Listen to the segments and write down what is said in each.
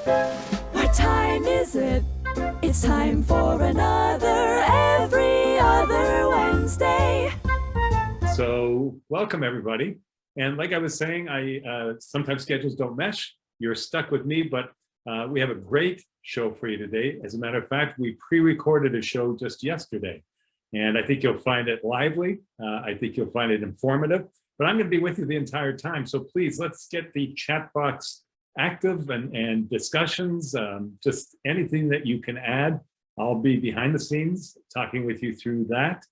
What time is it? It's time for another Every Other Wednesday. So welcome everybody. And like I was saying, sometimes schedules don't mesh. You're stuck with me, but we have a great show for you today. As a matter of fact, we pre-recorded a show just yesterday. And I think you'll find it lively. I think you'll find it informative. But I'm going to be with you the entire time. So please, let's get the chat box active and discussions, just anything that you can add. I'll be behind the scenes talking with you through that.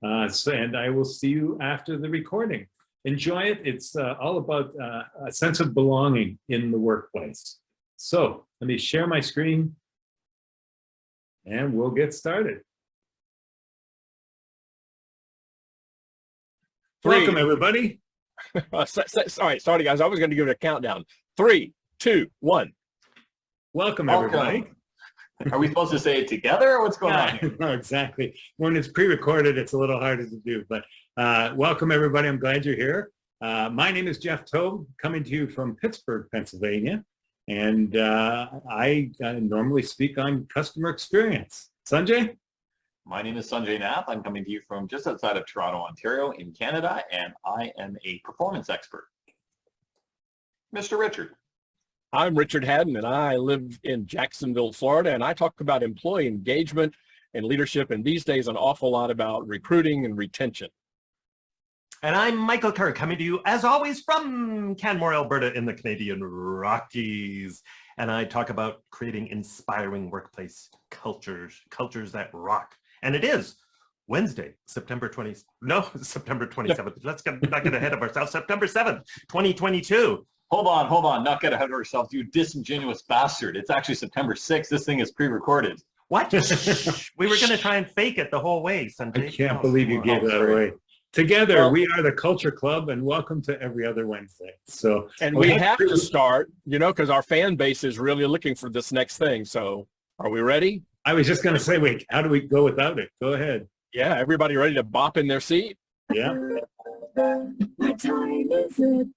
And I will see you after the recording. Enjoy it. It's all about a sense of belonging in the workplace. So let me share my screen and we'll get started. Welcome, everybody. Sorry, guys. I was going to give it a countdown. 3, 2, 1. Welcome, everybody. Are we supposed to say it together or what's going on here? No, exactly. When it's pre-recorded, it's a little harder to do. But welcome, everybody. I'm glad you're here. My name is Jeff Tobe, coming to you from Pittsburgh, Pennsylvania. And I normally speak on customer experience. Sanjay? My name is Sanjay Nath. I'm coming to you from just outside of Toronto, Ontario in Canada, and I am a performance expert. Mr. Richard. I'm Richard Haddon, and I live in Jacksonville, Florida, and I talk about employee engagement and leadership, and these days an awful lot about recruiting and retention. And I'm Michael Kerr, coming to you, as always, from Canmore, Alberta in the Canadian Rockies. And I talk about creating inspiring workplace cultures that rock. And it is Wednesday, September 27th. Let's not get ahead of ourselves. September 7th, 2022. Hold on, not get ahead of ourselves, you disingenuous bastard. It's actually September 6th. This thing is pre-recorded. What? We were going to try and fake it the whole way, Sunday. I can't believe you gave that away. Together, we are the Culture Club, and welcome to Every Other Wednesday. So, and we have to start, because our fan base is really looking for this next thing. So are we ready? I was just going to say, wait, how do we go without it? Go ahead. Yeah, everybody ready to bop in their seat? Yeah. What time is it?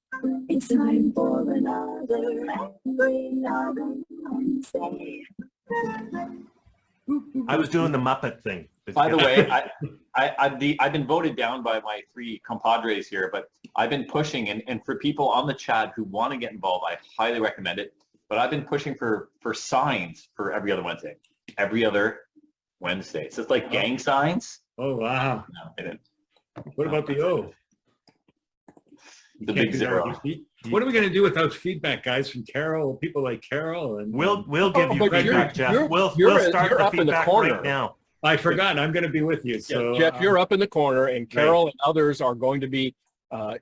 It's time for another Every Other Wednesday. I was doing the Muppet thing. By the way, I've been voted down by my 3 compadres here, but I've been pushing, and for people on the chat who want to get involved, I highly recommend it. But I've been pushing for signs for Every Other Wednesday. Every Other Wednesday. So it's like gang signs. Oh, wow. No, I didn't. What about the O? The big 0. What are we going to do without feedback, guys, from Carol, people like Carol? And We'll give you feedback, Jeff. We'll start the feedback right now. I forgot. I'm going to be with you. So Jeff, you're up in the corner, and Carol and others are going to be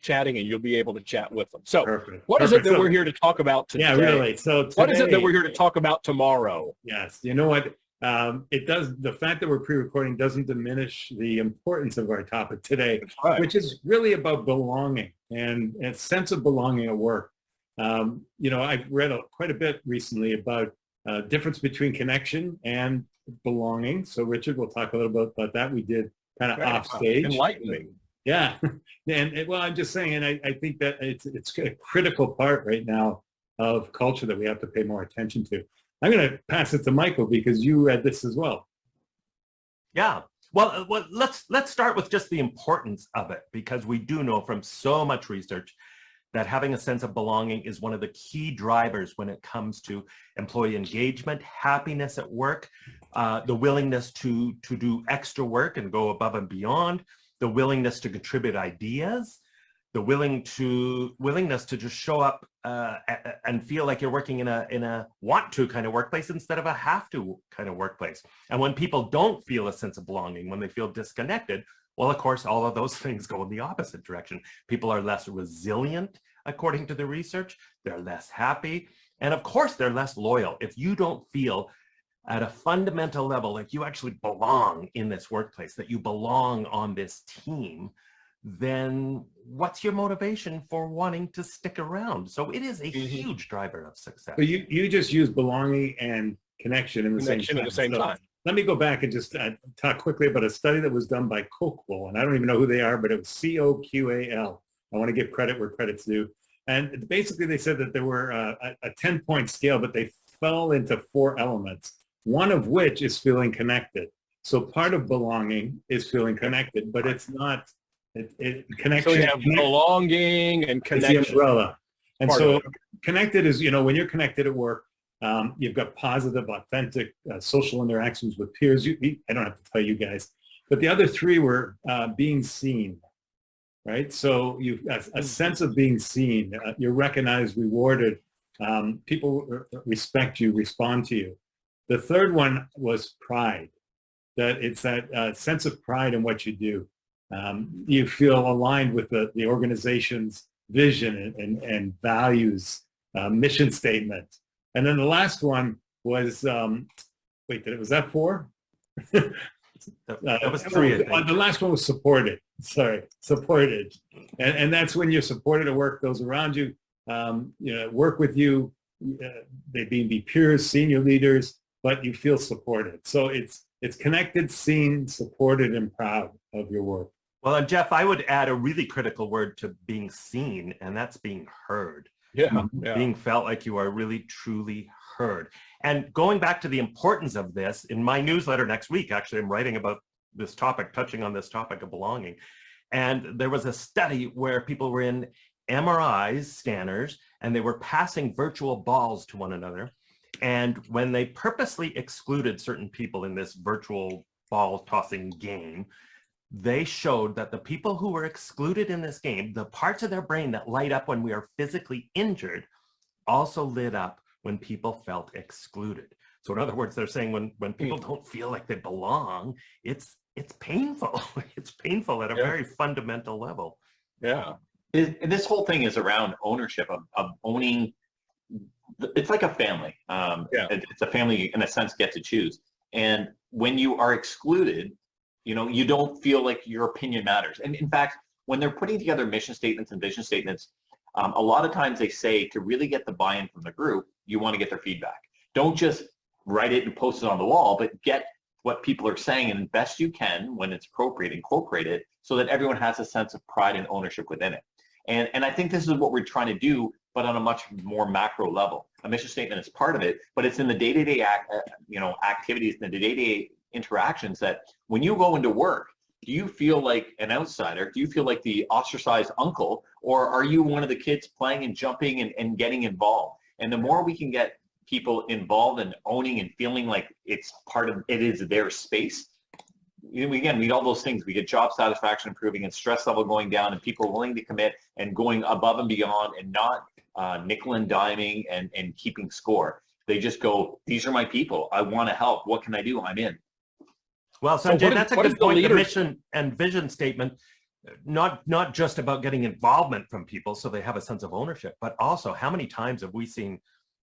chatting, and you'll be able to chat with them. So what is it that we're here to talk about today? Yeah, really. So today, what is it that we're here to talk about tomorrow? Yes. You know what? The fact that we're pre-recording doesn't diminish the importance of our topic today, which is really about belonging and a sense of belonging at work. I've read quite a bit recently about difference between connection and belonging. So Richard, we'll talk a little bit about that. We did kind of off stage. Enlightening. Yeah. I'm just saying, and I think that it's a critical part right now of culture that we have to pay more attention to. I'm going to pass it to Michael because you read this as well. Yeah. Well, let's start with just the importance of it, because we do know from so much research that having a sense of belonging is one of the key drivers when it comes to employee engagement, happiness at work, the willingness to do extra work and go above and beyond, the willingness to contribute ideas, the willingness to just show up and feel like you're working in a want to kind of workplace instead of a have to kind of workplace. And when people don't feel a sense of belonging, when they feel disconnected, well, of course, all of those things go in the opposite direction. People are less resilient, according to the research. They're less happy. And of course, they're less loyal. If you don't feel at a fundamental level like you actually belong in this workplace, that you belong on this team, then what's your motivation for wanting to stick around? So it is a huge driver of success. But you just use belonging and connection in the same time. Let me go back and just talk quickly about a study that was done by Coqual, and I don't even know who they are, but it was COQAL. I want to give credit where credit's due. And basically they said that there were a 10-point scale, but they fell into 4 elements, one of which is feeling connected. So part of belonging is feeling connected, but it's not connection. So you have belonging and It's connection. the umbrella. And Part so of it. connected is, when you're connected at work, you've got positive, authentic social interactions with peers. I don't have to tell you guys, but the other 3 were being seen, right? So you've got a sense of being seen. You're recognized, rewarded. People respect you, respond to you. The third one was pride. That it's that sense of pride in what you do. You feel aligned with the organization's vision and values, mission statement. And then the last one was, was that 4? That was 3, I think. The last one was supported. Sorry, supported. And that's when you're supported at work, those around you, work with you, they be peers, senior leaders, but you feel supported. So it's connected, seen, supported, and proud of your work. Well, and Jeff, I would add a really critical word to being seen, and that's being heard. Yeah. Being felt like you are really, truly heard. And going back to the importance of this, in my newsletter next week, actually, I'm writing about this topic, touching on this topic of belonging. And there was a study where people were in MRIs, scanners, and they were passing virtual balls to one another. And when they purposely excluded certain people in this virtual ball tossing game, they showed that the people who were excluded in this game, the parts of their brain that light up when we are physically injured, also lit up when people felt excluded. So in other words, they're saying when people don't feel like they belong, it's painful. It's painful at a very fundamental level. Yeah. This whole thing is around ownership of owning. It's like a family. It's a family you, in a sense, get to choose. And when you are excluded, you don't feel like your opinion matters. And in fact, when they're putting together mission statements and vision statements, a lot of times they say to really get the buy-in from the group, you want to get their feedback. Don't just write it and post it on the wall, but get what people are saying, and best you can, when it's appropriate, incorporate it so that everyone has a sense of pride and ownership within it. And I think this is what we're trying to do, but on a much more macro level. A mission statement is part of it, but it's in the day-to-day activities and the day-to-day interactions that when you go into work, do you feel like an outsider? Do you feel like the ostracized uncle? Or are you one of the kids playing and jumping and getting involved? And the more we can get people involved and owning and feeling like it is their space, we get all those things. We get job satisfaction improving and stress level going down, and people willing to commit and going above and beyond and not nickel and diming and keeping score. They just go, these are my people. I want to help. What can I do? I'm in. Well, Sanjay, that's a good point. The mission and vision statement, not just about getting involvement from people so they have a sense of ownership, but also how many times have we seen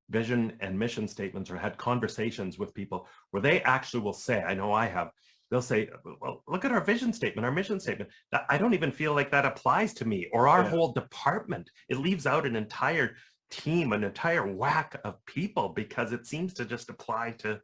vision and mission statements or had conversations with people where they actually will say, I know I have, they'll say, well, look at our vision statement, our mission statement. I don't even feel like that applies to me or our whole department. It leaves out an entire team, an entire whack of people because it seems to just apply to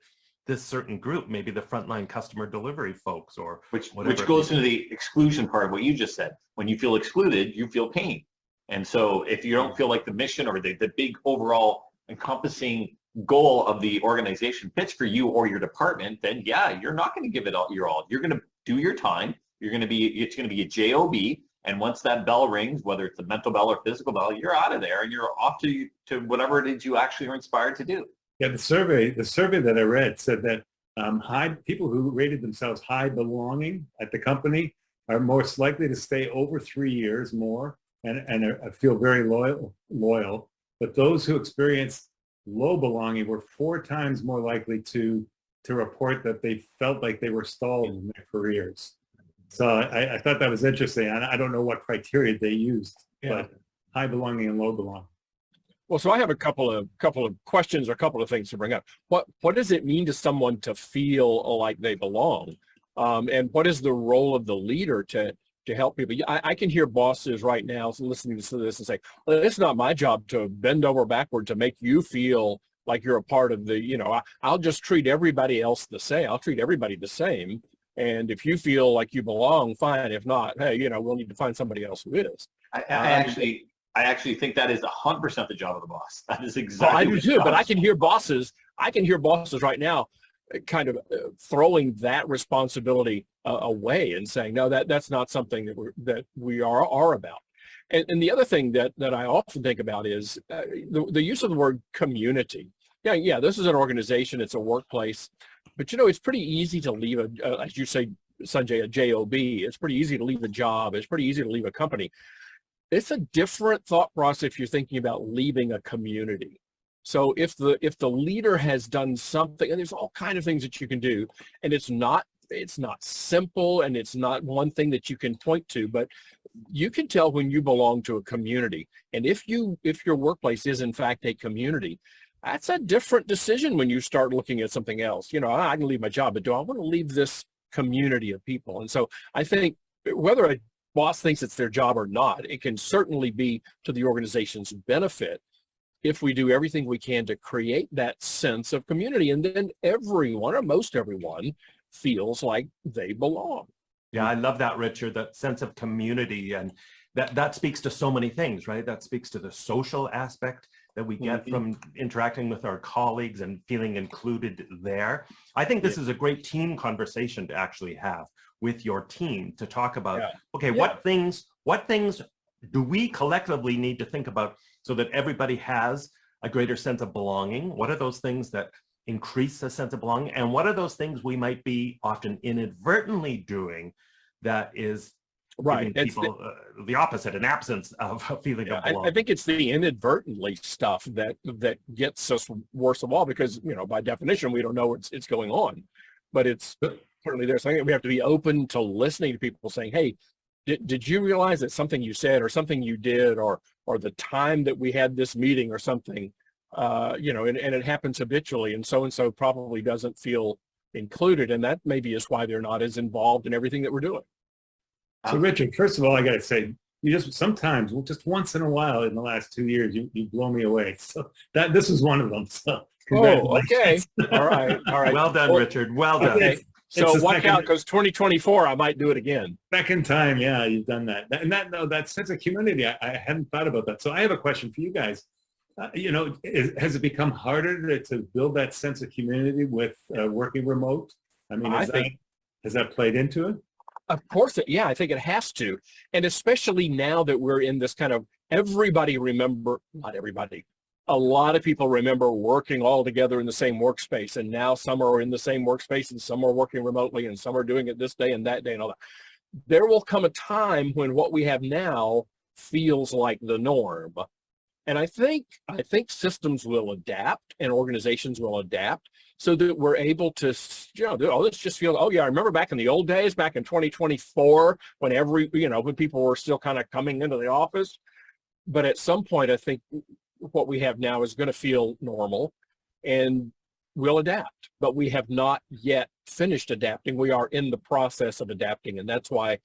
this certain group, maybe the frontline customer delivery folks or which goes into the exclusion part of what you just said. When you feel excluded, you feel pain. And so if you don't feel like the mission or the big overall encompassing goal of the organization fits for you or your department, then you're not going to give it all your all. You're going to do your time. It's going to be a job. And once that bell rings, whether it's a mental bell or physical bell, you're out of there and you're off to whatever it is you actually are inspired to do. Yeah, the survey that I read said that people who rated themselves high belonging at the company are most likely to stay over 3 years more and feel very loyal. But those who experienced low belonging were 4 times more likely to report that they felt like they were stalled in their careers. So I thought that was interesting. I don't know what criteria they used, but high belonging and low belonging. Well, so I have a couple of questions or a couple of things to bring up. What does it mean to someone to feel like they belong? And what is the role of the leader to help people? I can hear bosses right now listening to this and say, well, it's not my job to bend over backward to make you feel like you're a part of the, I'll just treat everybody else the same. I'll treat everybody the same. And if you feel like you belong, fine. If not, hey, we'll need to find somebody else who is. I actually think that is 100% the job of the boss. That is exactly. I do too, but I can hear bosses I can hear bosses right now kind of throwing that responsibility away and saying, no, that's not something that we are about. And the other thing that I often think about is the use of the word community. Yeah, this is an organization, it's a workplace, but it's pretty easy to leave as you say, Sanjay, a job. It's pretty easy to leave a job. It's pretty easy to leave a company. It's a different thought process if you're thinking about leaving a community. So if the leader has done something, and there's all kinds of things that you can do, and it's not simple, and it's not one thing that you can point to, but you can tell when you belong to a community. And if your workplace is in fact a community, that's a different decision when you start looking at something else. I can leave my job, but do I want to leave this community of people? And so I think whether a boss thinks it's their job or not, it can certainly be to the organization's benefit if we do everything we can to create that sense of community. And then everyone, or most everyone, feels like they belong. Yeah, I love that, Richard, that sense of community. And that speaks to so many things, right? That speaks to the social aspect that we get from interacting with our colleagues and feeling included there. I think this is a great team conversation to actually have with your team, to talk about, okay, what things do we collectively need to think about so that everybody has a greater sense of belonging? What are those things that increase a sense of belonging? And what are those things we might be often inadvertently doing that is giving people the opposite, an absence of a feeling of belonging? I think it's the inadvertently stuff that gets us worst of all, because by definition we don't know what's going on, but it's certainly there's something we have to be open to listening to people saying, hey, did you realize that something you said or something you did or the time that we had this meeting or something, and it happens habitually, and so probably doesn't feel included, and that maybe is why they're not as involved in everything that we're doing. So Richard, first of all, I got to say, you sometimes, just once in a while in the last 2 years, you blow me away. So this is one of them. So okay. All right. Well done, Richard. Well done. Okay. So watch out, because 2024, I might do it again. Second time, yeah, you've done that. And that sense of community, I hadn't thought about that. So I have a question for you guys. Has it become harder to build that sense of community with working remote? I mean, has that played into it? Of course, I think it has to. And especially now that we're in this kind of not everybody, a lot of people remember working all together in the same workspace. And now some are in the same workspace and some are working remotely and some are doing it this day and that day and all that. There will come a time when what we have now feels like the norm. And I think systems will adapt and organizations will adapt so that we're able to, let's just feel, I remember back in the old days, back in 2024, when when people were still kind of coming into the office. But at some point, I think what we have now is going to feel normal and we'll adapt. But we have not yet finished adapting. We are in the process of adapting. And that's why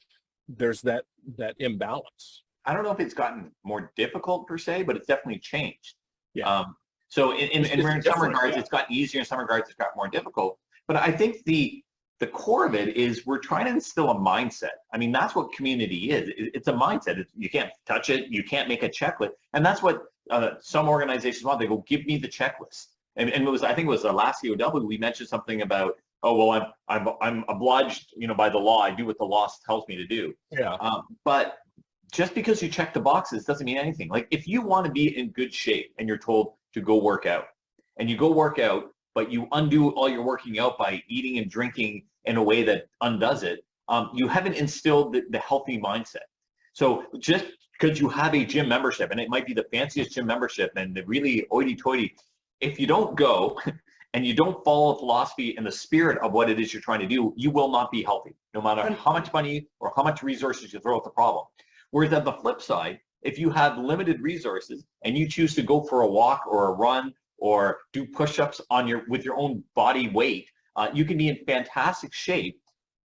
there's that imbalance. I don't know if it's gotten more difficult per se, but it's definitely changed. Yeah. So in some regards, it's gotten easier. In some regards, it's gotten more difficult. But I think the core of it is we're trying to instill a mindset. I mean, that's what community is. It's a mindset. You can't touch it. You can't make a checklist. And that's what some organizations want. They go, give me the checklist. And it was, I think it was the last COW, we mentioned something about, I'm obliged, by the law. I do what the law tells me to do. Yeah. But just because you check the boxes doesn't mean anything. Like if you want to be in good shape and you're told to go work out, and you go work out, but you undo all your working out by eating and drinking in a way that undoes it, you haven't instilled the healthy mindset. So just because you have a gym membership, and it might be the fanciest gym membership and the really hoity-toity, if you don't go and you don't follow the philosophy and the spirit of what it is you're trying to do, you will not be healthy, no matter how much money or how much resources you throw at the problem. Whereas on the flip side, if you have limited resources and you choose to go for a walk or a run or do push-ups with your own body weight, you can be in fantastic shape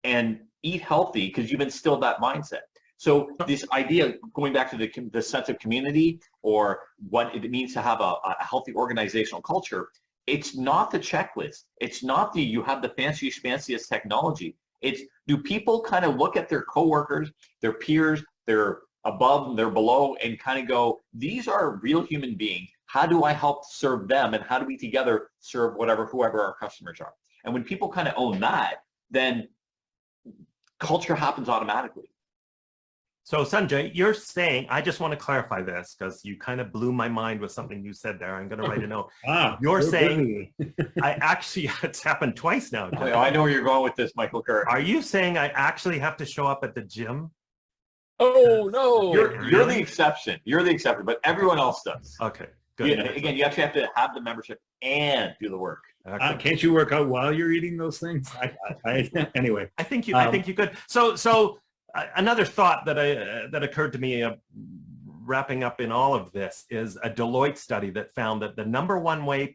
and eat healthy because you've instilled that mindset. So this idea, going back to the sense of community or what it means to have a healthy organizational culture, it's not the checklist. It's not you have the fanciest technology. It's, do people kind of look at their coworkers, their peers, they're above and they're below, and kind of go, these are real human beings. How do I help serve them, and how do we together serve whoever our customers are? And when people kind of own that, then culture happens automatically. So Sanjay, you're saying, I just want to clarify this because you kind of blew my mind with something you said there. I'm going to write a note. You're so saying, good. I actually, it's happened twice now. I know where you're going with this, Michael Kerr. Are you saying I actually have to show up at the gym? Oh, no. You're the exception. You're the exception, but everyone else does. Okay, good. Again, you actually have to have the membership and do the work. Okay. Can't you work out while you're eating those things? Anyway. I think you could. So another thought that occurred to me, wrapping up in all of this, is a Deloitte study that found that the number one way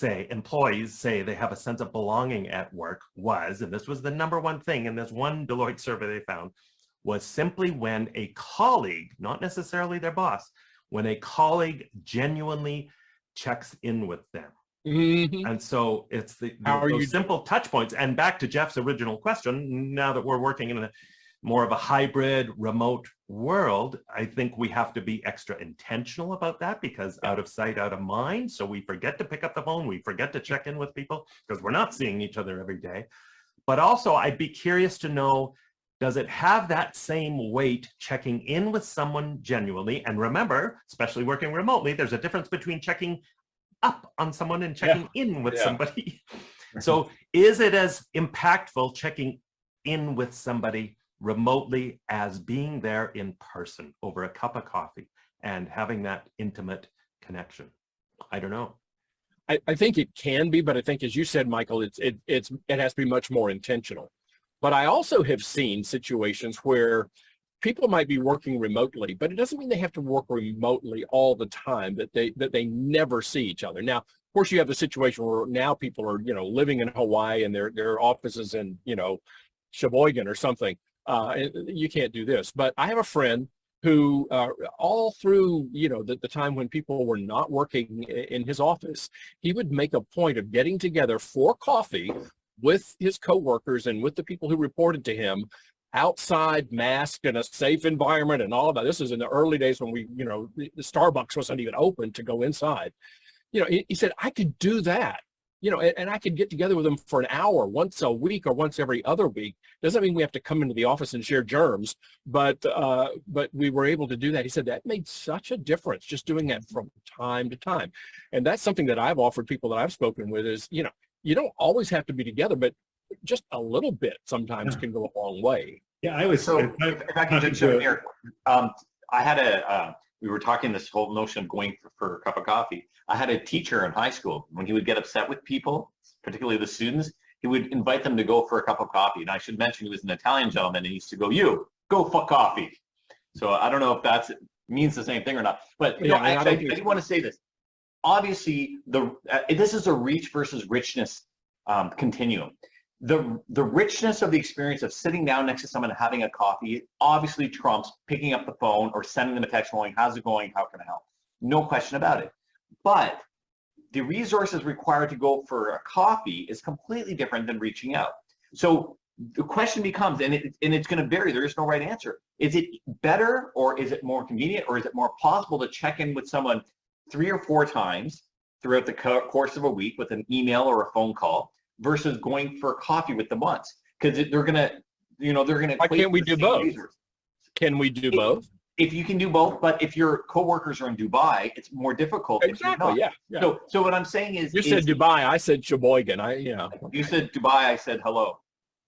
employees say they have a sense of belonging at work was, and this was the number one thing in this one Deloitte survey they found, was simply when a colleague, not necessarily their boss, when a colleague genuinely checks in with them. Mm-hmm. And so it's those simple touch points. And back to Jeff's original question, now that we're working in more of a hybrid remote world, I think we have to be extra intentional about that, because out of sight, out of mind. So we forget to pick up the phone. We forget to check in with people because we're not seeing each other every day. But also, I'd be curious to know, does it have that same weight checking in with someone genuinely? And remember, especially working remotely, there's a difference between checking up on someone and checking in with somebody. So is it as impactful checking in with somebody remotely as being there in person over a cup of coffee and having that intimate connection? I don't know. I think it can be, but I think, as you said, Michael, it has to be much more intentional. But I also have seen situations where people might be working remotely, but it doesn't mean they have to work remotely all the time, that they never see each other. Now, of course, you have the situation where now people are, living in Hawaii and their offices in, Sheboygan or something. You can't do this. But I have a friend who all through, the time when people were not working in his office, he would make a point of getting together for coffee with his coworkers and with the people who reported to him, outside, masked, in a safe environment and all of that. This is in the early days when the Starbucks wasn't even open to go inside. He said, I could do that, and I could get together with them for an hour once a week or once every other week. Doesn't mean we have to come into the office and share germs, but we were able to do that. He said that made such a difference, just doing that from time to time. And that's something that I've offered people that I've spoken with is, you don't always have to be together, but just a little bit sometimes can go a long way. Yeah, I was. So if I can just jump in here, I had we were talking this whole notion of going for a cup of coffee. I had a teacher in high school. When he would get upset with people, particularly the students, he would invite them to go for a cup of coffee. And I should mention he was an Italian gentleman, and he used to go for coffee. So I don't know if that means the same thing or not. But I do want to say this. Obviously, this is a reach versus richness continuum. The richness of the experience of sitting down next to someone and having a coffee obviously trumps picking up the phone or sending them a text going, how's it going? How can I help? No question about it. But the resources required to go for a coffee is completely different than reaching out. So the question becomes, and it's going to vary, there is no right answer. Is it better, or is it more convenient, or is it more possible to check in with someone 3 or 4 times throughout the course of a week with an email or a phone call versus going for coffee with them once? Because they're gonna Why can't we do both? Can we do both? If you can do both, but if your coworkers are in Dubai, it's more difficult. Exactly. Yeah. So what I'm saying is, you said Dubai, I said Sheboygan. You said Dubai, I said hello.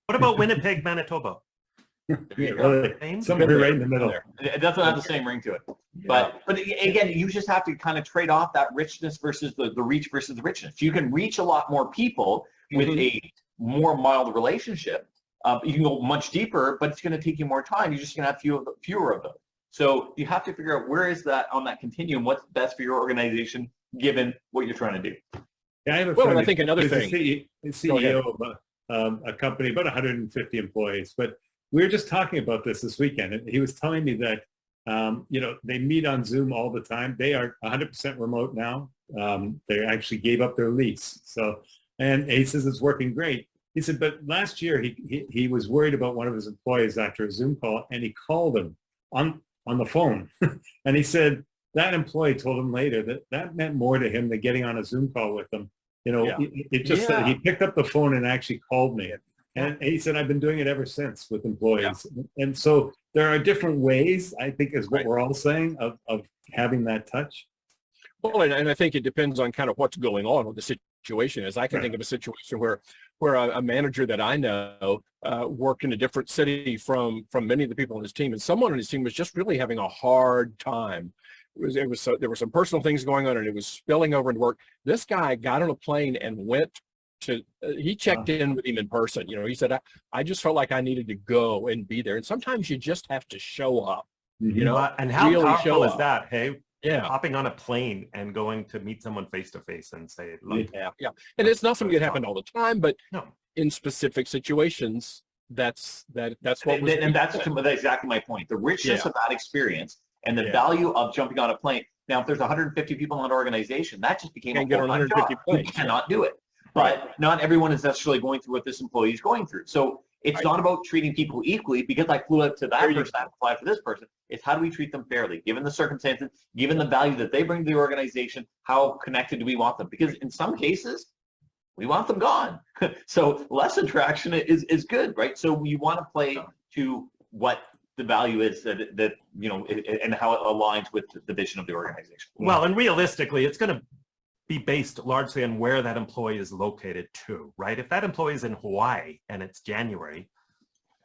What about Winnipeg, Manitoba? Somebody right in the middle. It doesn't have the same ring to it. But again, you just have to kind of trade off that richness versus the reach versus the richness. You can reach a lot more people with a more mild relationship. You can go much deeper, but it's going to take you more time. You're just going to have fewer of them. So you have to figure out where is that on that continuum, what's best for your organization given what you're trying to do. Yeah, I have a friend. I think another thing. The CEO of a company, about 150 employees. But we were just talking about this weekend, and he was telling me that they meet on Zoom all the time. They are 100% remote now. They actually gave up their lease. And he says it's working great. He said, but last year he was worried about one of his employees after a Zoom call, and he called him on the phone. And he said, that employee told him later that that meant more to him than getting on a Zoom call with them. You know, Yeah. it just, Yeah. he picked up the phone and actually called me. And he said, I've been doing it ever since with employees. And so there are different ways, I think, is what we're all saying, of having that touch. Well, and I think it depends on kind of what's going on with the situation. As I can think of a situation where a manager that I know worked in a different city from many of the people on his team, and someone on his team was just really having a hard time. There were some personal things going on, and it was spilling over into work. This guy got on a plane and went to, he checked in with him in person. You know, he said, I just felt like I needed to go and be there. And sometimes you just have to show up, you know, And how really powerful show is up. that? Hey, Yeah. hopping on a plane and going to meet someone face to face and say, look, Yeah. And it's not something that happened all the time, but no. in specific situations, that's what was. And that's exactly my point. The richness of that experience and the Yeah. value of jumping on a plane. Now, if there's 150 people in an organization, that just became Can't a get on full-time 150 job. planes. You cannot do it. But not everyone is necessarily going through what this employee is going through. So it's not about treating people equally because I flew out to that person, I fly for this person. It's how do we treat them fairly, given the circumstances, given the value that they bring to the organization, how connected do we want them? Because in some cases, we want them gone. So less interaction is good, right? So we want to play to what the value is that you know, and how it aligns with the vision of the organization. Well, and realistically, it's going to be based largely on where that employee is located too, right? If that employee is in Hawaii and it's January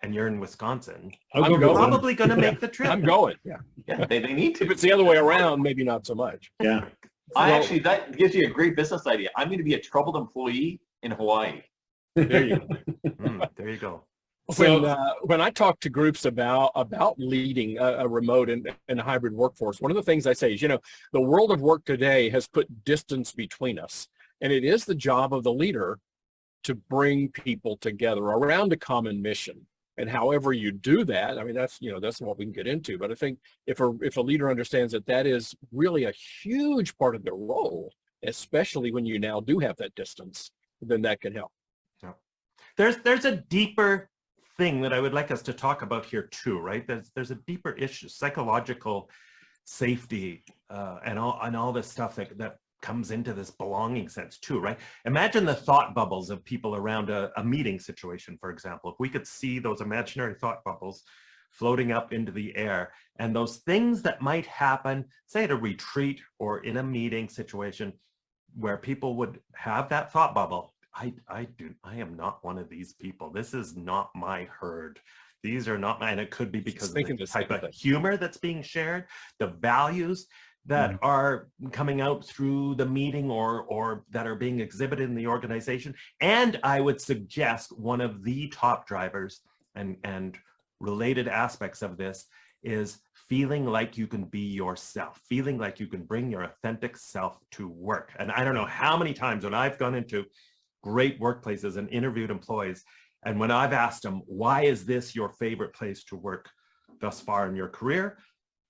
and you're in Wisconsin, I'm you're probably going to make the trip. I'm going. Yeah, they need to. If it's the other way around, maybe not so much. Yeah. That gives you a great business idea. I'm going to be a troubled employee in Hawaii. There you go. There you go. When I talk to groups about leading a remote and a hybrid workforce, one of the things I say is, you know, the world of work today has put distance between us, and it is the job of the leader to bring people together around a common mission. And however you do that, I mean, that's what we can get into. But I think if a leader understands that is really a huge part of their role, especially when you now do have that distance, then that can help. Yeah. There's a deeper thing that I would like us to talk about here too, right? There's a deeper issue, psychological safety, and all this stuff that comes into this belonging sense too, right? Imagine the thought bubbles of people around a meeting situation, for example. If we could see those imaginary thought bubbles floating up into the air, and those things that might happen, say at a retreat or in a meeting situation, where people would have that thought bubble. I am not one of these people. This is not my herd. These are not my, and it could be because of the type of humor that's being shared, the values that are coming out through the meeting or that are being exhibited in the organization. And I would suggest one of the top drivers and related aspects of this is feeling like you can be yourself, feeling like you can bring your authentic self to work. And I don't know how many times when I've gone into great workplaces and interviewed employees, and when I've asked them, why is this your favorite place to work thus far in your career?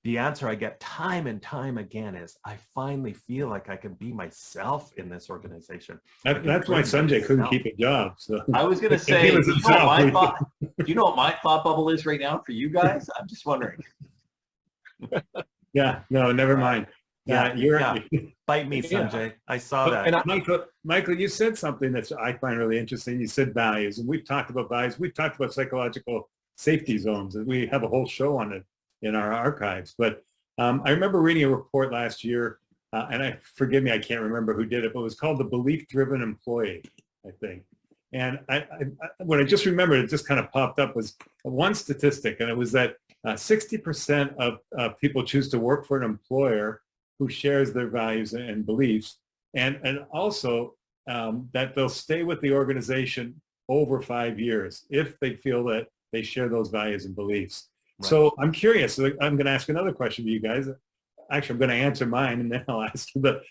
The answer I get time and time again is, I finally feel like I can be myself in this organization. That's why Sanjay couldn't keep a job. So I was going to say, do you know what my thought bubble is right now for you guys? I'm just wondering. Yeah, no, never mind. Bite me, Sanjay. I saw that. And Michael, you said something that I find really interesting. You said values, and we've talked about values. We've talked about psychological safety zones, and we have a whole show on it in our archives. But I remember reading a report last year, and forgive me, I can't remember who did it, but it was called The Belief-Driven Employee, I think. And what I just remembered, it just kind of popped up, was one statistic, and it was that 60% of people choose to work for an employer who shares their values and beliefs, and also that they'll stay with the organization over 5 years if they feel that they share those values and beliefs. Right. So I'm curious. So I'm going to ask another question to you guys. Actually, I'm going to answer mine, and then I'll ask you. But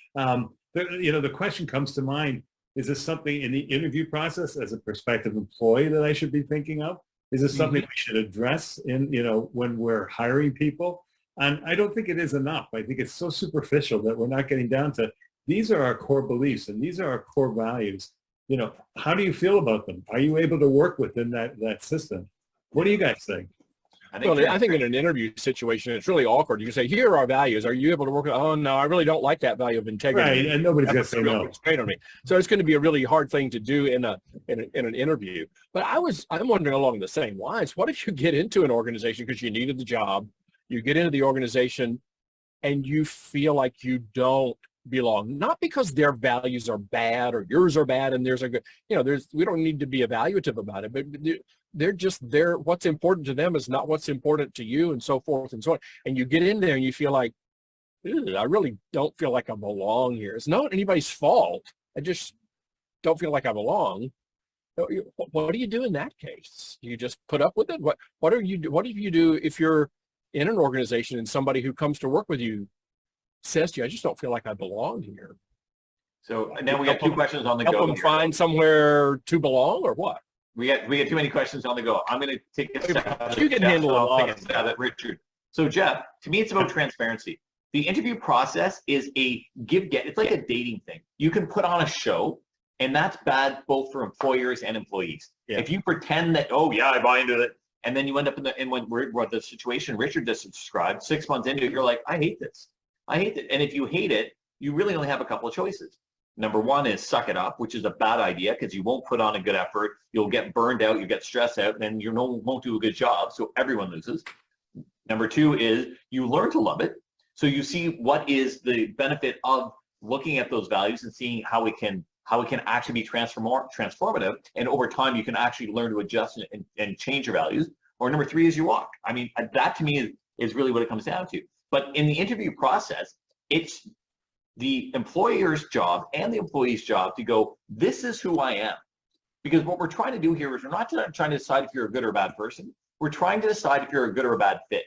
the question comes to mind: is this something in the interview process as a prospective employee that I should be thinking of? Is this something we should address in when we're hiring people? And I don't think it is enough. I think it's so superficial that we're not getting down to, these are our core beliefs and these are our core values. How do you feel about them? Are you able to work within that system? What do you guys think? I think in an interview situation, it's really awkward. You can say, here are our values. Are you able to work with, oh, no, I really don't like that value of integrity. Right, and nobody's going to say no. On me. So it's going to be a really hard thing to do in an interview. But I'm wondering along the same lines, what if you get into an organization because you needed the job, you get into the organization and you feel like you don't belong, not because their values are bad or yours are bad and there's a good, we don't need to be evaluative about it, but they're just there. What's important to them is not what's important to you, and so forth and so on. And you get in there and you feel like, I really don't feel like I belong here. It's not anybody's fault. I just don't feel like I belong. What do you do in that case? You just put up with it? What do you do if you're in an organization and somebody who comes to work with you says to you, I just don't feel like I belong here? So now we got two questions on the go. Help them find somewhere to belong, or what? We got too many questions on the go. I'm going to take a stab. You can handle a lot of that, Richard. So Jeff, to me, it's about transparency. The interview process is a give-get. It's like a dating thing. You can put on a show, and that's bad both for employers and employees. Yeah. If you pretend that, oh yeah, I buy into it, and then you end up in the situation Richard just described, 6 months into it, you're like, I hate this. I hate it. And if you hate it, you really only have a couple of choices. Number one is suck it up, which is a bad idea because you won't put on a good effort. You'll get burned out, you get stressed out, and then you won't do a good job. So everyone loses. Number two is you learn to love it. So you see what is the benefit of looking at those values and seeing how it can actually be transformative. And over time, you can actually learn to adjust and change your values. Or number three is you walk. I mean, that to me is really what it comes down to. But in the interview process, it's the employer's job and the employee's job to go, this is who I am. Because what we're trying to do here is we're not trying to decide if you're a good or bad person. We're trying to decide if you're a good or a bad fit.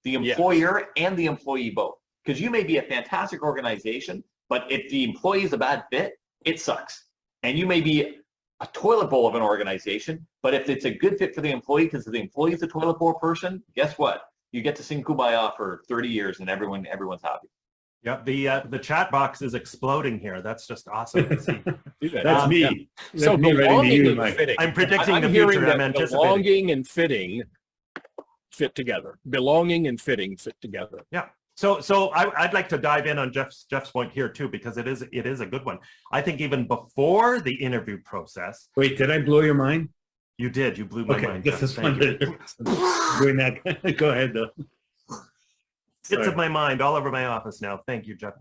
The employer and the employee both. Because you may be a fantastic organization, but if the employee is a bad fit, it sucks. And you may be a toilet bowl of an organization, but if it's a good fit for the employee because the employee is a toilet bowl person, guess what? You get to sing Kumbaya for 30 years and everyone's happy. Yeah, the chat box is exploding here. That's just awesome to see. That's me. Yeah. That's so me belonging and fitting. I'm predicting I'm the hearing future. that I'm anticipating. belonging and fitting fit together. Belonging and fitting fit together. Yeah. So I'd like to dive in on Jeff's point here too, because it is a good one. I think even before the interview process. Wait, did I blow your mind? You did. You blew my mind. This is fun. Doing that. Go ahead though. Bits of my mind all over my office now. Thank you, Jeff.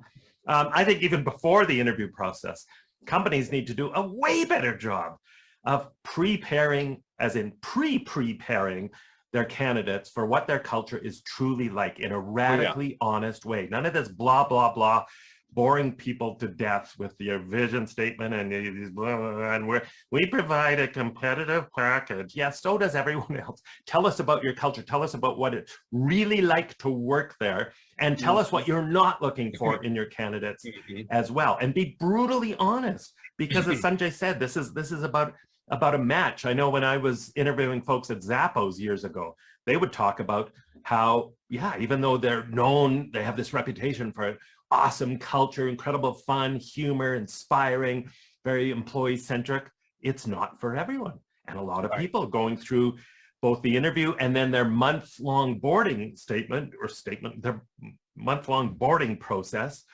I think even before the interview process, companies need to do a way better job of preparing, as in pre-preparing their candidates for what their culture is truly like in a radically honest way. None of this blah, blah, blah, boring people to death with your vision statement and these blah, blah, blah, and we provide a competitive package. Yeah, so does everyone else. Tell us about your culture. Tell us about what it's really like to work there, and tell us what you're not looking for in your candidates as well. And be brutally honest, because as Sanjay said, this is about a match. I know when I was interviewing folks at Zappos years ago, they would talk about how, even though they're known, they have this reputation for awesome culture, incredible fun, humor, inspiring, very employee-centric, it's not for everyone. And a lot of people going through both the interview and then their month-long boarding their month-long boarding process,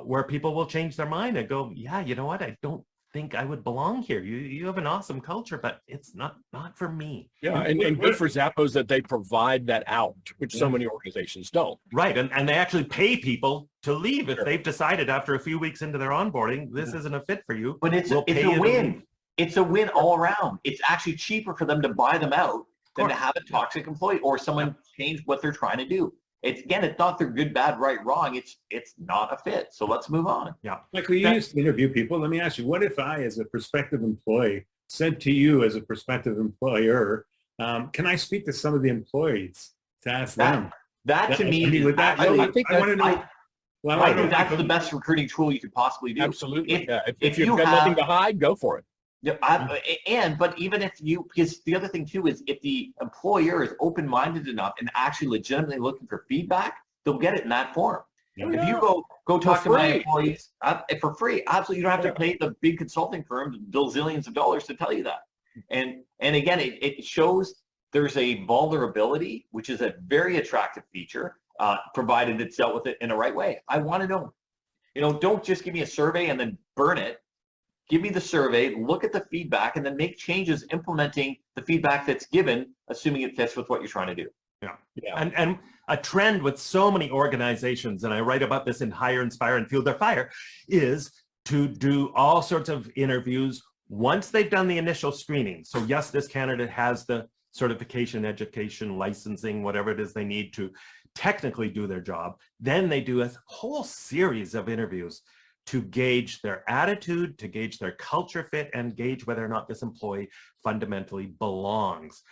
where people will change their mind and go, you know what, I don't think I would belong here. You have an awesome culture, but it's not for me. Yeah, and good for Zappos that they provide that out, which so many organizations don't. Right, and they actually pay people to leave if they've decided after a few weeks into their onboarding, this isn't a fit for you. But it's a win. It's a win all around. It's actually cheaper for them to buy them out than to have a toxic employee or someone change what they're trying to do. It's not their good, bad, right, wrong. It's not a fit. So let's move on. Yeah. Michael, you used to interview people. Let me ask you, what if I, as a prospective employee, said to you as a prospective employer, can I speak to some of the employees to ask them? That to me, I want to know. Well, I think that's the best recruiting tool you could possibly do. Absolutely. If you've got nothing to hide, go for it. But even because the other thing too is if the employer is open-minded enough and actually legitimately looking for feedback, they'll get it in that form. If you go talk to my employees for free, absolutely, you don't have to pay the big consulting firm zillions of dollars to tell you that. And again, it shows there's a vulnerability, which is a very attractive feature, provided it's dealt with it in the right way. I want to know. Don't just give me a survey and then burn it. Give me the survey, look at the feedback, and then make changes implementing the feedback that's given, assuming it fits with what you're trying to do. Yeah. And a trend with so many organizations, and I write about this in Hire, Inspire, and Fuel Their Fire, is to do all sorts of interviews once they've done the initial screening. So yes, this candidate has the certification, education, licensing, whatever it is they need to technically do their job. Then they do a whole series of interviews to gauge their attitude, to gauge their culture fit, and gauge whether or not this employee fundamentally belongs.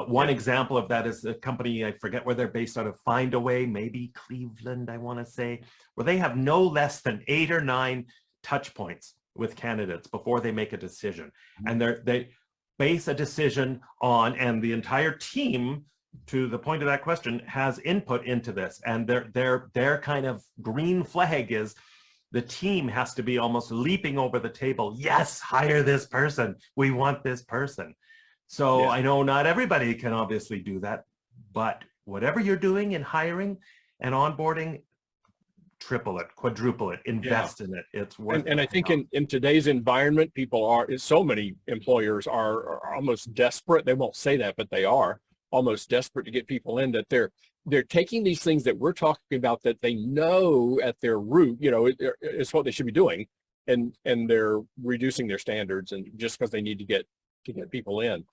One example of that is a company, I forget where they're based out of, Findaway, maybe Cleveland, I want to say, where they have no less than 8 or 9 touch points with candidates before they make a decision. And they base a decision on, and the entire team, to the point of that question, has input into this. And their kind of green flag is the team has to be almost leaping over the table. Yes, hire this person. We want this person. So I know not everybody can obviously do that, but whatever you're doing in hiring and onboarding, triple it, quadruple it, invest in it. It's worth it. And I think in today's environment, so many employers are almost desperate. They won't say that, but they are almost desperate to get people in, that they're taking these things that we're talking about that they know at their root, it's what they should be doing, and they're reducing their standards, and just because they need to get people in.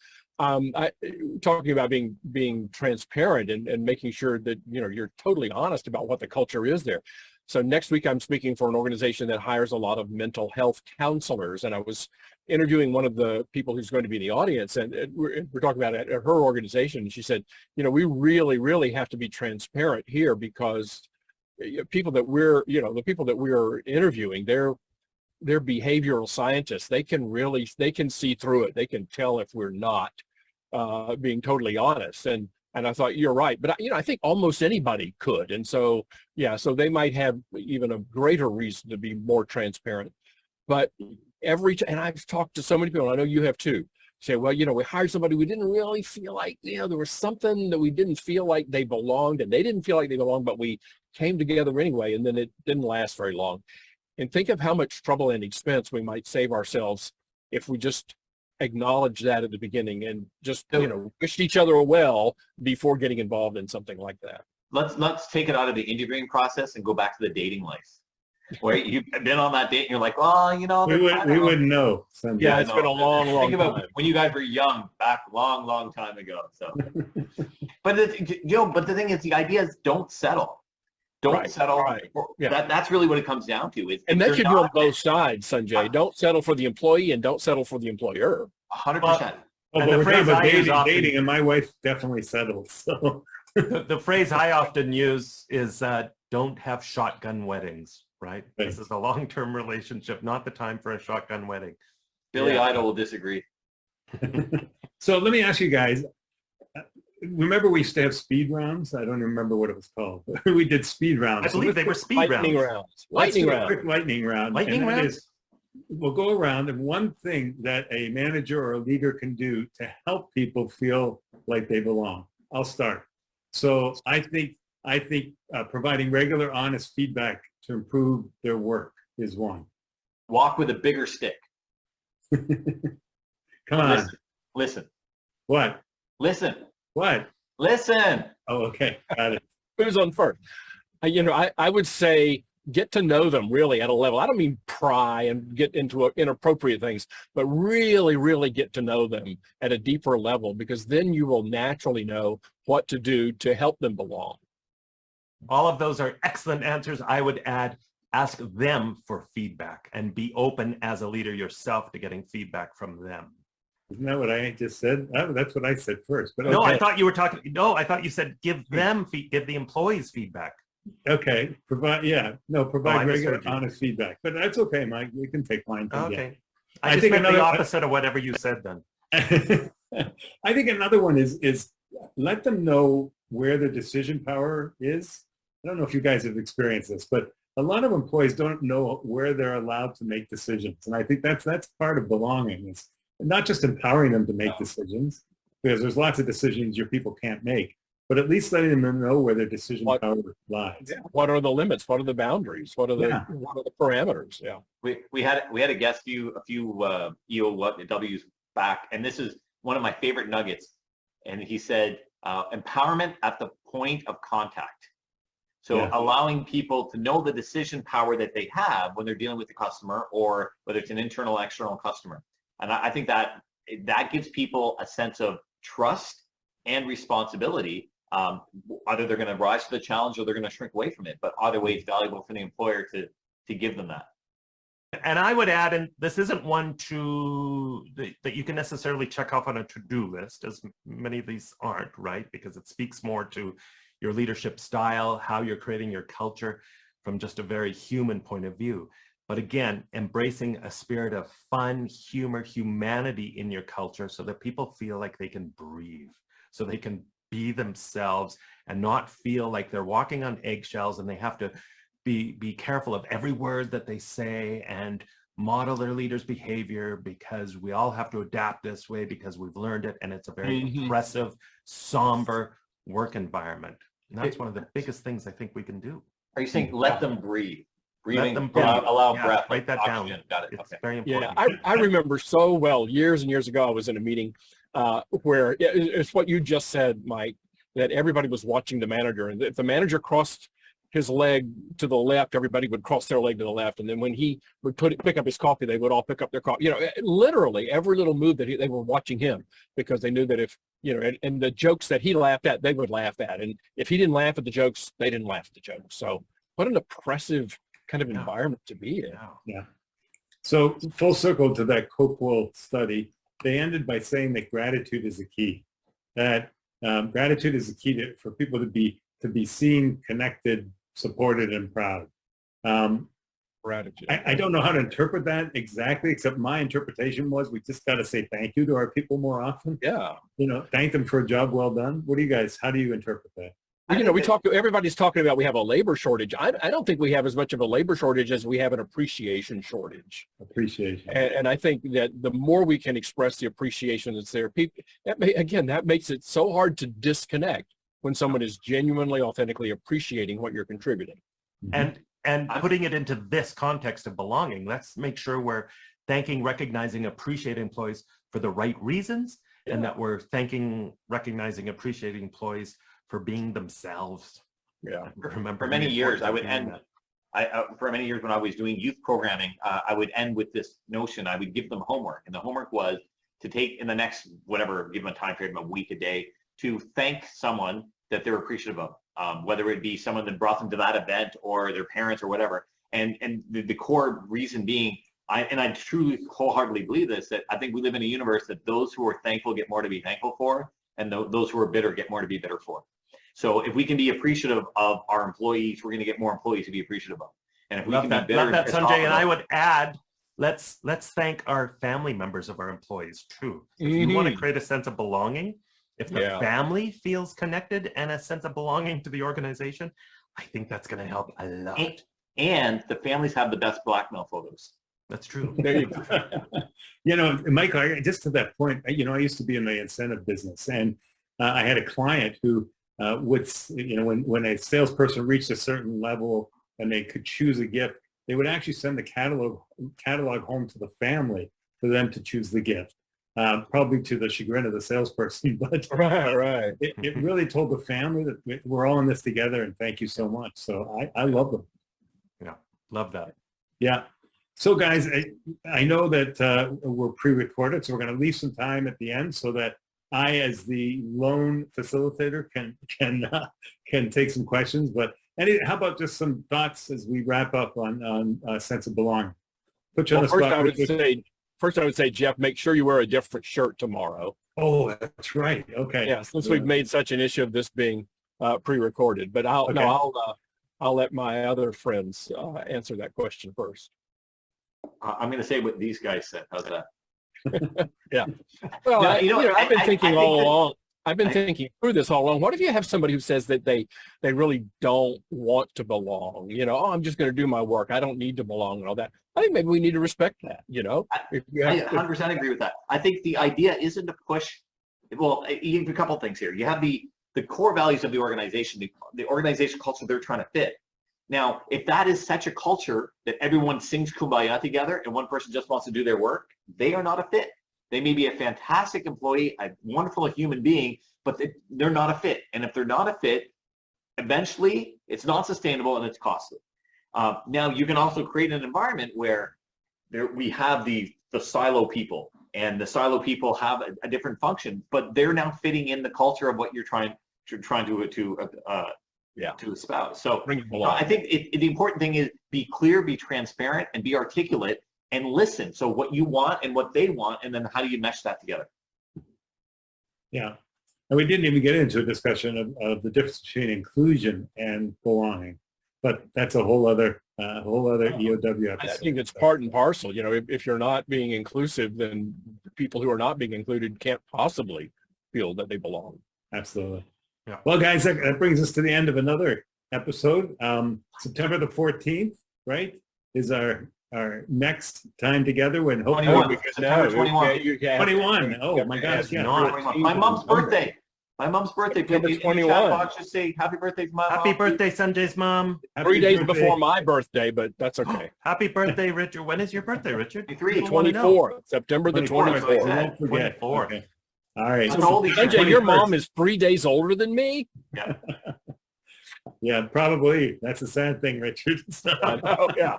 Talking about being transparent and making sure that you're totally honest about what the culture is there. So next week I'm speaking for an organization that hires a lot of mental health counselors, and I was interviewing one of the people who's going to be in the audience, and we're talking about it at her organization. And she said, we really, really have to be transparent here, because people that the people that we're interviewing, they're behavioral scientists. They can see through it. They can tell if we're not being totally honest. And I thought, you're right. But I think almost anybody could. And so, so they might have even a greater reason to be more transparent. But and I've talked to so many people, I know you have too, say, well, we hired somebody, we didn't really feel like, there was something that we didn't feel like they belonged, and they didn't feel like they belonged, but we came together anyway, and then it didn't last very long. And think of how much trouble and expense we might save ourselves if we just acknowledge that at the beginning and just, wished each other well before getting involved in something like that. Let's take it out of the interviewing process and go back to the dating life, where you've been on that date and you're like, well, we wouldn't know. Yeah, it's been a long Think about time. when you guys were young, back long time ago. So, but the thing is, the idea is don't settle. Don't settle. Right. Yeah. That's really what it comes down to. And that should be on both sides, Sanjay. Don't settle for the employee, and don't settle for the employer. 100%. And the the phrase I use dating, and my wife definitely settled. So the phrase I often use is don't have shotgun weddings, right? This is a long-term relationship, not the time for a shotgun wedding. Billy Idol will disagree. So let me ask you guys, remember we used to have speed rounds? I don't remember what it was called. We did speed rounds. I believe they were speed rounds. Lightning round. Quick lightning round. Lightning rounds? We'll go around, and one thing that a manager or a leader can do to help people feel like they belong. I'll start. So I think providing regular, honest feedback to improve their work is one. Walk with a bigger stick. Come on. Listen. What? Listen. What? Listen. Oh, okay. Got it. Who's on first? I would say get to know them really at a level. I don't mean pry and get into inappropriate things, but really, really get to know them at a deeper level, because then you will naturally know what to do to help them belong. All of those are excellent answers. I would add, ask them for feedback and be open as a leader yourself to getting feedback from them. Isn't that what I just said? That's what I said first. But no, okay. I thought you were talking. No, I thought you said give the employees feedback. Okay. Provide regular, honest feedback. But that's okay, Mike. We can take mine. Okay. I think the opposite of whatever you said then. I think another one is let them know where the decision power is. I don't know if you guys have experienced this, but a lot of employees don't know where they're allowed to make decisions. And I think that's part of belonging. It's not just empowering them to make decisions, because there's lots of decisions your people can't make, but at least letting them know where their decision power lies. Yeah. What are the limits? What are the boundaries? What are the parameters? Yeah. We had a guest a few EOWs back, and this is one of my favorite nuggets. And he said, empowerment at the point of contact. So allowing people to know the decision power that they have when they're dealing with the customer, or whether it's an internal, external customer. And I think that gives people a sense of trust and responsibility. Either they're going to rise to the challenge or they're going to shrink away from it. But either way, it's valuable for the employer to give them that. And I would add, and this isn't one that you can necessarily check off on a to-do list, as many of these aren't, right? Because it speaks more to your leadership style, how you're creating your culture from just a very human point of view. But again, embracing a spirit of fun, humor, humanity in your culture so that people feel like they can breathe, so they can be themselves and not feel like they're walking on eggshells and they have to be careful of every word that they say and model their leaders' behavior, because we all have to adapt this way because we've learned it, and it's a very oppressive, somber work environment. And that's one of the biggest things I think we can do. Are you saying let them breathe? Breathing, Let them breathe. allow breath. Write that down. Got it. It's Okay. very important. Yeah, I remember so well, years and years ago, I was in a meeting where it's what you just said, Mike, that everybody was watching the manager, and if the manager crossed his leg to the left, everybody would cross their leg to the left, and then when he would pick up his coffee, they would all pick up their coffee. Literally every little move that they were watching him, because they knew that if and the jokes that he laughed at, they would laugh at, and if he didn't laugh at the jokes, they didn't laugh at the jokes. So what an oppressive kind of environment to be in. Yeah. So full circle to that Copeland study, they ended by saying that gratitude is the key. That gratitude is the key for people to be seen, connected, supported, and proud. Gratitude. I don't know how to interpret that exactly, except my interpretation was we just got to say thank you to our people more often. Yeah. Thank them for a job well done. What do you guys, how do you interpret that? Everybody's talking about we have a labor shortage. I don't think we have as much of a labor shortage as we have an appreciation shortage. Appreciation. And I think that the more we can express the appreciation that's there, that makes it so hard to disconnect when someone is genuinely, authentically appreciating what you're contributing. And putting it into this context of belonging, let's make sure we're thanking, recognizing, appreciating employees for the right reasons, and that we're thanking, recognizing, appreciating employees for being themselves. Yeah. Remember, For many years, I would end. For many years when I was doing youth programming, I would end with this notion. I would give them homework, and the homework was to take in the next whatever, give them a time period of a week, a day, to thank someone that they're appreciative of, whether it be someone that brought them to that event or their parents or whatever. And the core reason being, I truly wholeheartly believe this, that I think we live in a universe that those who are thankful get more to be thankful for, and those who are bitter get more to be bitter for. So if we can be appreciative of our employees, we're going to get more employees to be appreciative of. And if we can be bitter, love that, Sanjay. And I would add, let's thank our family members of our employees too. If you want to create a sense of belonging, if the family feels connected and a sense of belonging to the organization, I think that's going to help a lot. And the families have the best blackmail photos. That's true. There you go. Michael, just to that point, I used to be in the incentive business, and I had a client who would, when a salesperson reached a certain level and they could choose a gift, they would actually send the catalog home to the family for them to choose the gift. Probably to the chagrin of the salesperson, but right. It really told the family that we're all in this together, and thank you so much. So I love them. Yeah, love that. Yeah. So guys, I know that we're pre-recorded, so we're going to leave some time at the end so that I, as the lone facilitator, can take some questions. But how about just some thoughts as we wrap up on sense of belonging? Put you on the spot. First, I would say, Jeff, make sure you wear a different shirt tomorrow. Oh, that's right. Okay. Yeah, since we've made such an issue of this being pre-recorded, but I'll let my other friends answer that question first. I'm going to say what these guys said. How's that? Yeah. Well, I've been thinking all along. I've been thinking through this all along. What if you have somebody who says that they really don't want to belong? I'm just going to do my work. I don't need to belong and all that. I think maybe we need to respect that. I 100% agree with that. I think the idea isn't to push Well, you have a couple things here. You have the core values of the organization, the organization culture they're trying to fit. Now, if that is such a culture that everyone sings Kumbaya together and one person just wants to do their work, they are not a fit. They may be a fantastic employee, a wonderful human being, but they're not a fit. And if they're not a fit, eventually it's not sustainable and it's costly. Now, you can also create an environment where we have the silo people, and the silo people have a different function, but they're now fitting in the culture of what you're trying to espouse. So I think the important thing is be clear, be transparent, and be articulate, and listen. So what you want and what they want, and then how do you mesh that together? Yeah. And we didn't even get into a discussion of the difference between inclusion and belonging, but that's a whole other EOW episode. I think it's part and parcel. You know, if you're not being inclusive, then people who are not being included can't possibly feel that they belong. Absolutely. Yeah. Well, guys, that brings us to the end of another episode. September the 14th, right, is our next time together when hopefully 21. we can September 21. 21. Oh my gosh, yeah. My mom's birthday. My mom's birthday. September In the 21. chat box, just say happy birthday to my mom. Happy birthday, Sanjay's mom. 3 days birthday. before my birthday, but that's okay. Happy birthday, Richard. When is your birthday, Richard? 23. People wanna know. 24th, September the 24th. 24th. Yeah. Don't forget. 24th. Okay. All right. That's old. Sanjay, your 21st. mom is 3 days older than me? Yeah, probably. That's a sad thing, Richard. I know, yeah.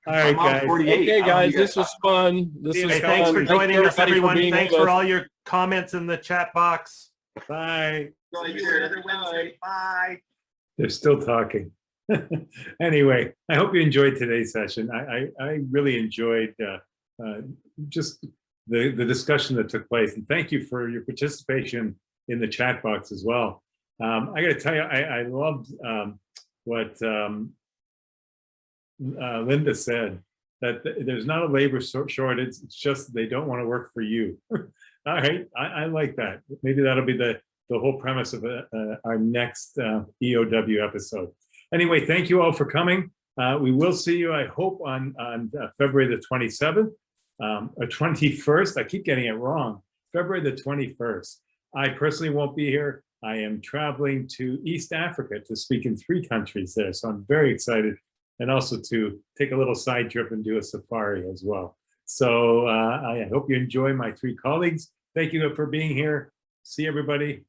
All right, My mom's guys. 48. Okay, I don't know guys, you this was fun. This Hey, was Hey, fun. thanks for joining us, everybody everyone. being Thanks with for us. all your comments in the chat box. Bye. See you another Wednesday. Bye. They're still talking. Anyway, I hope you enjoyed today's session. I really enjoyed just the discussion that took place, and thank you for your participation in the chat box as well. I got to tell you, I loved what Linda said, that there's not a labor shortage. It's just they don't want to work for you. All right, I like that. Maybe that'll be the whole premise of our next EOW episode. Anyway, thank you all for coming. We will see you, I hope, on February the 27th or 21st. I keep getting it wrong. February the 21st. I personally won't be here. I am traveling to East Africa to speak in 3 countries there. So I'm very excited, and also to take a little side trip and do a safari as well. So I hope you enjoy my 3 colleagues. Thank you for being here. See everybody.